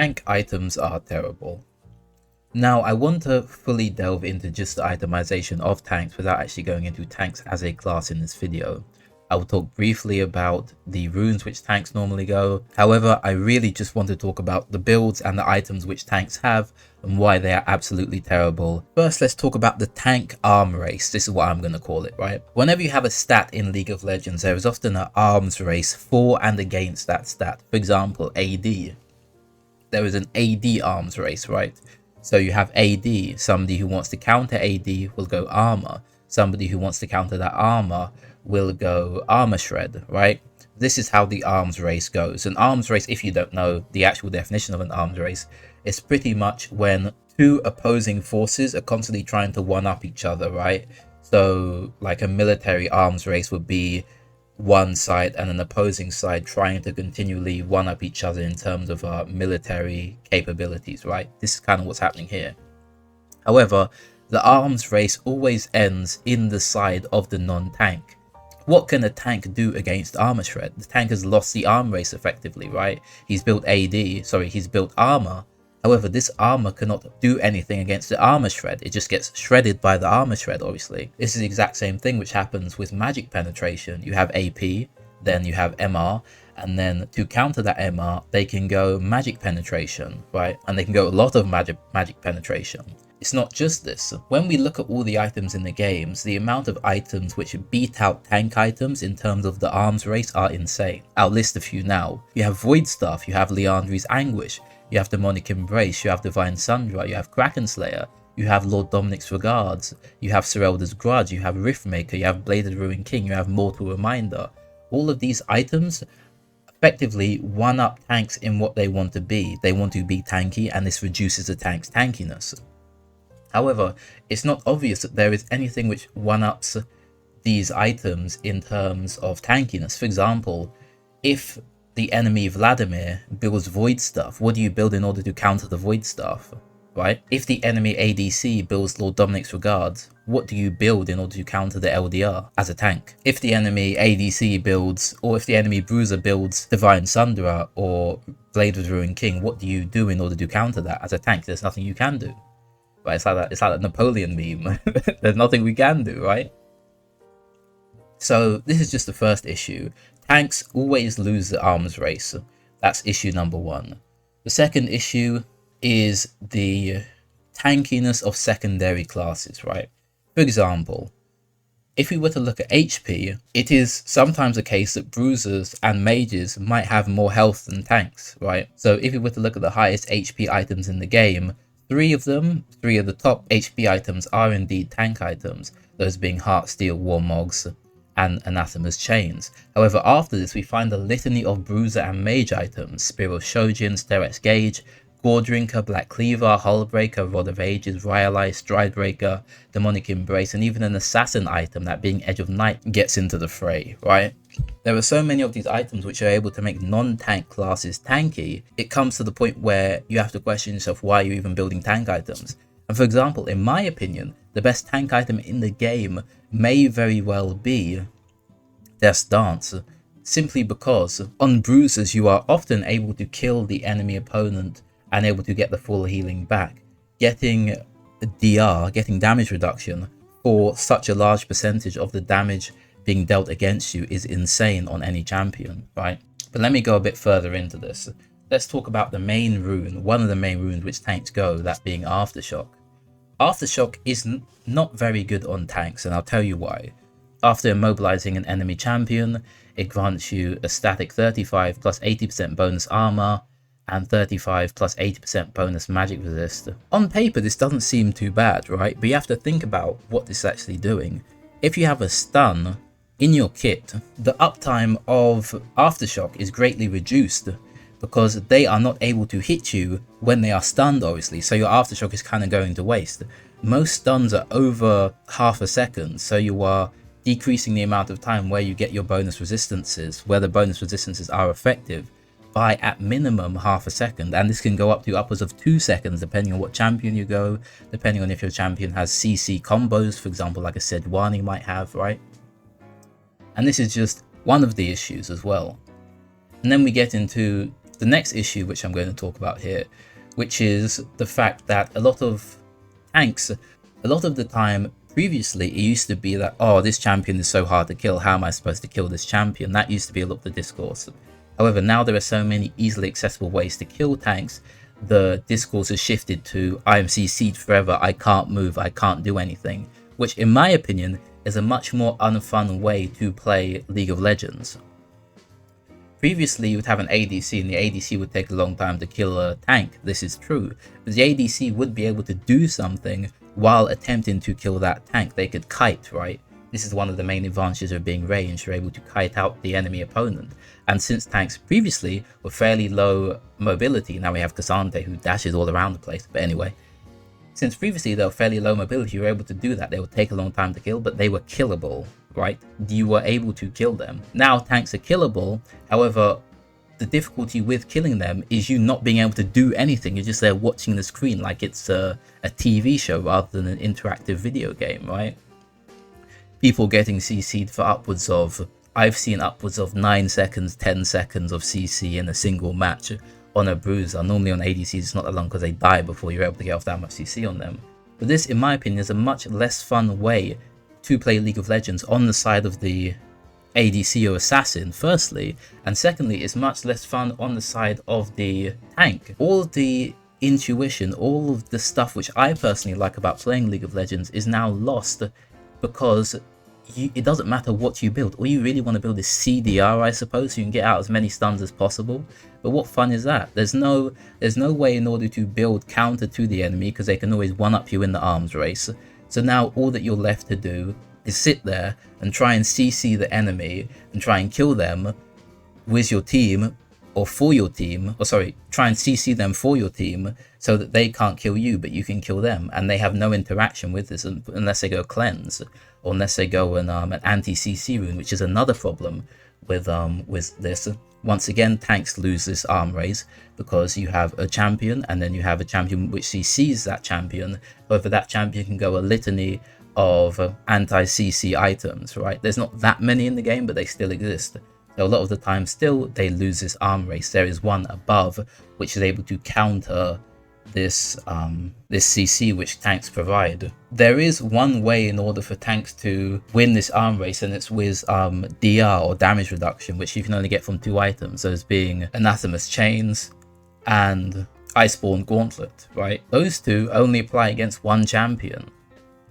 tank items are terrible. Now, I want to fully delve into just the itemization of tanks without actually going into tanks as a class in this video. I will talk briefly about the runes which tanks normally go. However, I really just want to talk about the builds and the items which tanks have and why they are absolutely terrible. First, let's talk about the tank arm race. This is what I'm going to call it, right? Whenever you have a stat in League of Legends, there is often an arms race for and against that stat. For example, AD. There is an AD arms race, right? So you have AD, somebody who wants to counter AD will go armor. Somebody who wants to counter that armor will go armor shred, right? This is how the arms race goes. An arms race, if you don't know the actual definition of an arms race, is pretty much when two opposing forces are constantly trying to one-up each other, right? So like a military arms race would be one side and an opposing side trying to continually one-up each other in terms of military capabilities, right? This is kind of what's happening here. However, the arms race always ends in the side of the non-tank. What can a tank do against armor shred? The tank has lost the arm race effectively, right? He's built he's built armor. However, this armor cannot do anything against the armor shred. It just gets shredded by the armor shred, obviously. This is the exact same thing which happens with magic penetration. You have AP, then you have MR, and then to counter that MR, they can go magic penetration, right? And they can go a lot of magic penetration. It's not just this. When we look at all the items in the games, the amount of items which beat out tank items in terms of the arms race are insane. I'll list a few now. You have Void Staff, you have Liandry's Anguish, you have Demonic Embrace, you have Divine Sundra, you have Kraken Slayer, you have Lord Dominic's Regards, you have Serelda's Grudge, you have Riftmaker, you have Bladed Ruin King, you have Mortal Reminder. All of these items effectively one-up tanks in what they want to be. They want to be tanky, and this reduces the tank's tankiness. However, it's not obvious that there is anything which one-ups these items in terms of tankiness. For example, if the enemy Vladimir builds Void Stuff, what do you build in order to counter the Void Stuff, right? If the enemy ADC builds Lord Dominic's Regards, what do you build in order to counter the LDR as a tank? If the enemy ADC builds, or if the enemy Bruiser builds Divine Sundra or Blade of the Ruin King, what do you do in order to counter that as a tank? There's nothing you can do. Right? It's like that Napoleon meme. There's nothing we can do, right? So this is just the first issue. Tanks always lose the arms race. That's issue number one. The second issue is the tankiness of secondary classes, right? For example, if we were to look at HP, it is sometimes the case that bruisers and mages might have more health than tanks, right? So if we were to look at the highest HP items in the game, three of the top HP items are indeed tank items, those being Heartsteel, Warmogs, and Anathema's Chains. However, after this we find a litany of bruiser and mage items: Spear of Shojin, Sterex Gauge, Gore Drinker, Black Cleaver, Hullbreaker, Rod of Ages, Rhyolite, Stridebreaker, Demonic Embrace, and even an assassin item, that being Edge of Night, gets into the fray, right? There are so many of these items which are able to make non-tank classes tanky, it comes to the point where you have to question yourself why you're even building tank items. And for example, in my opinion, the best tank item in the game may very well be Death's Dance, simply because on bruisers you are often able to kill the enemy opponent and able to get the full healing back. Getting DR, getting damage reduction for such a large percentage of the damage being dealt against you is insane on any champion, right? But let me go a bit further into this. Let's talk about the main rune, one of the main runes which tanks go, that being Aftershock. Aftershock is not very good on tanks, and I'll tell you why. After immobilizing an enemy champion, it grants you a static 35 plus 80% bonus armor, and 35 plus 80% bonus magic resist. On paper, this doesn't seem too bad, right? But you have to think about what this is actually doing. If you have a stun in your kit, the uptime of Aftershock is greatly reduced because they are not able to hit you when they are stunned, obviously, so your Aftershock is kind of going to waste. Most stuns are over half a second, so you are decreasing the amount of time where you get your bonus resistances, where the bonus resistances are effective, by at minimum half a second, and this can go up to upwards of 2 seconds depending on what champion you go, depending on if your champion has CC combos, for example like a Sejuani might have, right? And this is just one of the issues as well. And then we get into the next issue which I'm going to talk about here, which is the fact that a lot of tanks, a lot of the time previously it used to be that, oh, this champion is so hard to kill, how am I supposed to kill this champion? That used to be a lot of the discourse. However, now there are so many easily accessible ways to kill tanks, the discourse has shifted to, I am CC'd forever, I can't move, I can't do anything, which in my opinion is a much more unfun way to play League of Legends. Previously, you would have an ADC, and the ADC would take a long time to kill a tank. This is true, but the ADC would be able to do something while attempting to kill that tank. They could kite, right? This is one of the main advantages of being ranged. You're able to kite out the enemy opponent. And since tanks previously were fairly low mobility, now we have Cassandre who dashes all around the place. But anyway, since previously they were fairly low mobility, you were able to do that. They would take a long time to kill, but they were killable, right? You were able to kill them. Now tanks are killable, however, the difficulty with killing them is you not being able to do anything. You're just there watching the screen like it's a TV show rather than an interactive video game, right? People getting CC'd for upwards of, I've seen upwards of 9 seconds, 10 seconds of CC in a single match on a bruiser. Normally on ADCs it's not that long because they die before you're able to get off that much CC on them. But this, in my opinion, is a much less fun way to play League of Legends on the side of the ADC or assassin, firstly, and secondly, it's much less fun on the side of the tank. All of the intuition, all of the stuff which I personally like about playing League of Legends is now lost because it doesn't matter what you build. All you really want to build is CDR, I suppose, so you can get out as many stuns as possible. But what fun is that? There's no way in order to build counter to the enemy because they can always one-up you in the arms race. So now all that you're left to do is sit there and try and CC the enemy and try and kill them with your team or for your team, or sorry, try and CC them for your team so that they can't kill you, but you can kill them, and they have no interaction with this unless they go cleanse, or unless they go an anti-CC rune, which is another problem with this. Once again, tanks lose this arm race because you have a champion, and then you have a champion which CCs that champion. However, that champion can go a litany of anti-CC items, right? There's not that many in the game, but they still exist. So a lot of the time still they lose this arm race. There is one above which is able to counter this CC which tanks provide. There is one way in order for tanks to win this arm race, and it's with DR or damage reduction, which you can only get from 2 items, those being Anathemas Chains and Iceborne Gauntlet, right? Those 2 only apply against one champion.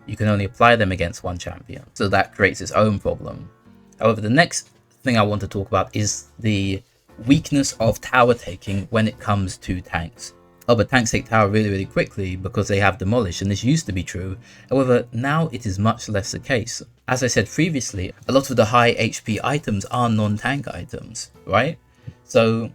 You can only apply them against one champion, so that creates its own problem. However, the next thing I want to talk about is the weakness of tower taking when it comes to tanks. Oh, but tanks take tower really quickly because they have demolished, and this used to be true. However, now it is much less the case. As I said previously, a lot of the high HP items are non-tank items, right? So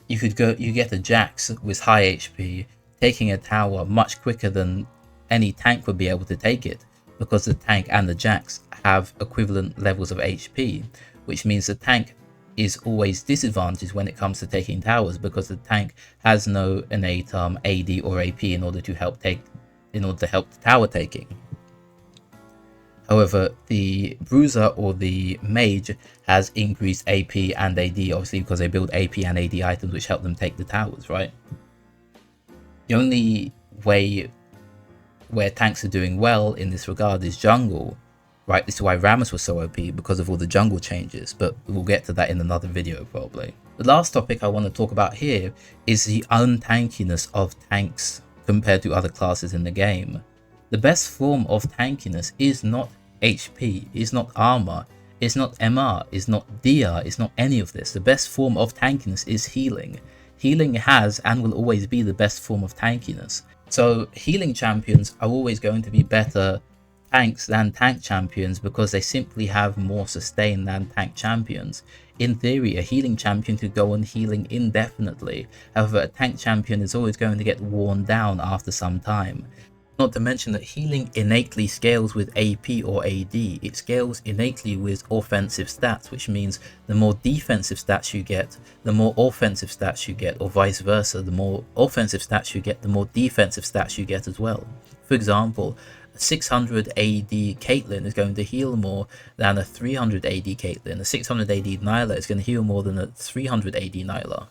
you get a Jax with high HP taking a tower much quicker than any tank would be able to take it, because the tank and the Jax have equivalent levels of HP, which means the tank is always disadvantaged when it comes to taking towers, because the tank has no innate AD or AP in order to help the tower taking. However, the bruiser or the mage has increased AP and AD, obviously because they build AP and AD items which help them take the towers, right? The only way where tanks are doing well in this regard is jungle, right? This is why Rammus was so OP, because of all the jungle changes, but we'll get to that in another video probably. The last topic I want to talk about here is the untankiness of tanks compared to other classes in the game. The best form of tankiness is not HP, is not armor, is not MR, is not DR, is not any of this. The best form of tankiness is healing. Healing has and will always be the best form of tankiness. So healing champions are always going to be better tanks than tank champions because they simply have more sustain than tank champions. In theory, a healing champion could go on healing indefinitely. However, a tank champion is always going to get worn down after some time. Not to mention that healing innately scales with AP or AD. It scales innately with offensive stats, which means the more defensive stats you get, the more offensive stats you get, or vice versa. The more offensive stats you get, the more defensive stats you get as well. For example, a 600 AD Caitlyn is going to heal more than a 300 AD Caitlyn. A 600 AD Nyla is going to heal more than a 300 AD Nyla.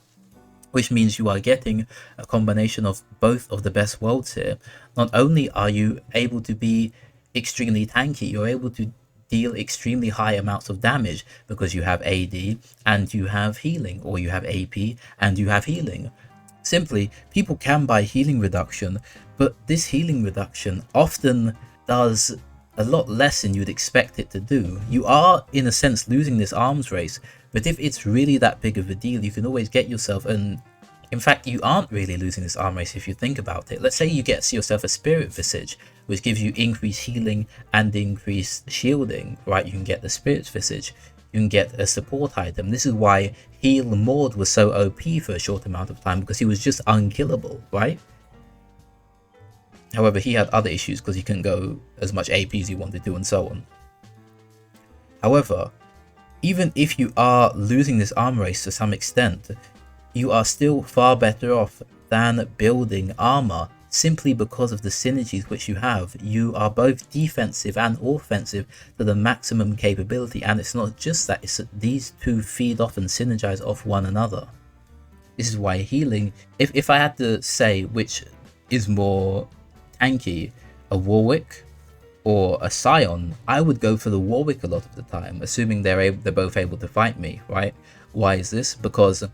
which means you are getting a combination of both of the best worlds here. Not only are you able to be extremely tanky, you're able to deal extremely high amounts of damage because you have AD and you have healing, or you have AP and you have healing. Simply, people can buy healing reduction, but this healing reduction often does a lot less than you'd expect it to do. You are, in a sense, losing this arms race, but if it's really that big of a deal, you can always get yourself, and in fact, you aren't really losing this arm race if you think about it. Let's say you get yourself a Spirit Visage, which gives you increased healing and increased shielding, right? You can get the Spirit Visage. You can get a support item. This is why Heal Maud was so OP for a short amount of time, because he was just unkillable, right? However, he had other issues because he couldn't go as much AP as he wanted to and so on. However, even if you are losing this arm race to some extent, you are still far better off than building armor simply because of the synergies which you have. You are both defensive and offensive to the maximum capability, and it's not just that, it's that these two feed off and synergize off one another. This is why healing, if I had to say which is more tanky, a Warwick or a Scion, I would go for the Warwick a lot of the time, assuming they're both able to fight me, right? Why is this? Because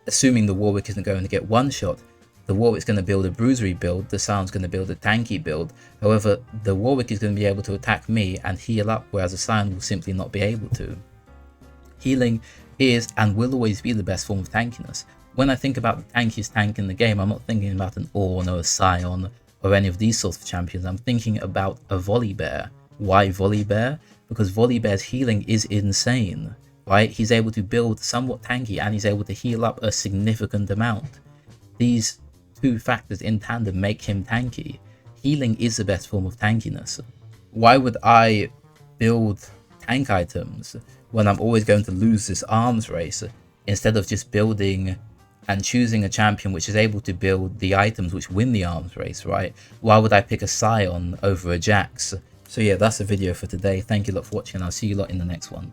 assuming the Warwick isn't going to get one shot, the Warwick's going to build a bruisery build, the Sion's going to build a tanky build. However, the Warwick is going to be able to attack me and heal up, whereas the Sion will simply not be able to. Healing is and will always be the best form of tankiness. When I think about the tankiest tank in the game, I'm not thinking about an Ornn or a Sion or any of these sorts of champions. I'm thinking about a Volibear. Why Volibear? Because Volibear's healing is insane, right? He's able to build somewhat tanky and he's able to heal up a significant amount. These two factors in tandem make him tanky. Healing is the best form of tankiness. Why would I build tank items when I'm always going to lose this arms race, instead of just building and choosing a champion which is able to build the items which win the arms race, right? Why would I pick a Sion over a Jax? So yeah, that's the video for today. Thank you a lot for watching, and I'll see you lot in the next one.